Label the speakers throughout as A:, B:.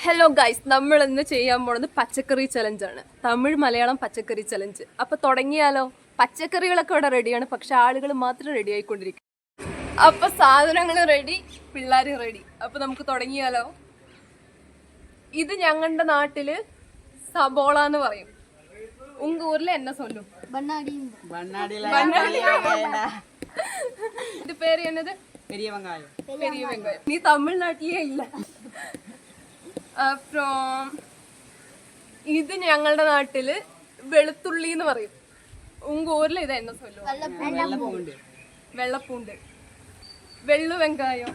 A: Hello guys, നമ്മൾ ഇന്ന് ചെയ്യാൻ പോണത് പച്ചക്കറി ചലഞ്ചാണ്. തമിഴ് മലയാളം പച്ചക്കറി ചലഞ്ച്. അപ്പൊ തുടങ്ങിയാലോ? പച്ചക്കറികളൊക്കെ ഇവിടെ റെഡിയാണ്, പക്ഷെ ആളുകൾ മാത്രം റെഡി ആയിക്കൊണ്ടിരിക്കും. അപ്പൊ സാധനങ്ങൾ റെഡി, പിള്ളേർ റെഡി. അപ്പൊ നമുക്ക് തുടങ്ങിയാലോ? ഇത് ഞങ്ങളുടെ നാട്ടില് സബോള എന്ന് പറയും. ഉങ്ക ഊരില് എന്നെ സൊല്ലും ഇത് പേര് എന്നത് പെരിയ വെങ്കായം. നീ തമിഴ്നാട്ടിലേ ഇല്ല. ഇത് ഞങ്ങളുടെ നാട്ടില് വെളുത്തുള്ളി എന്ന് പറയും. ഉങ്ക ഊരില് ഇത് എന്നെ സൊല്ലും വെള്ളപ്പൂണ്ട്. വെള്ളു വെങ്കായം,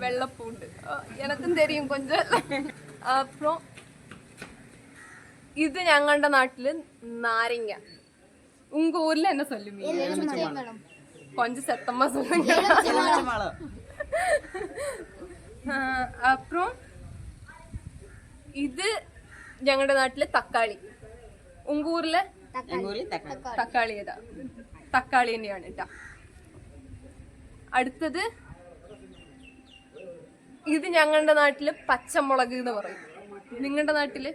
A: വെള്ളപ്പൂണ്ട്. എനക്കും തെരിയും കൊഞ്ചം. അപ്പുറം ഇത് ഞങ്ങളുടെ നാട്ടില് നാരങ്ങ. ഉങ്ക ഊരില് എന്നെ സൊല്ലും കൊഞ്ചം സെത്തമ്മ സൊല്ലും. അപ്പുറം ഇത് ഞങ്ങളുടെ നാട്ടില് തക്കാളി. ഉങ്കൂറിലെ തക്കാളി ഏതാ? തക്കാളി തന്നെയാണ് കേട്ടാ. അടുത്തത് ഇത് ഞങ്ങളുടെ നാട്ടില് പച്ചമുളക് എന്ന് പറയും. നിങ്ങളുടെ നാട്ടില്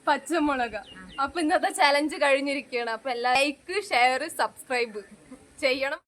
A: പച്ചമുളക. അപ്പൊ ഇന്നത്തെ ചലഞ്ച് കഴിഞ്ഞിരിക്കുകയാണ്. അപ്പൊ എല്ലാ ലൈക്ക്, ഷെയർ, സബ്സ്ക്രൈബ് ചെയ്യണം.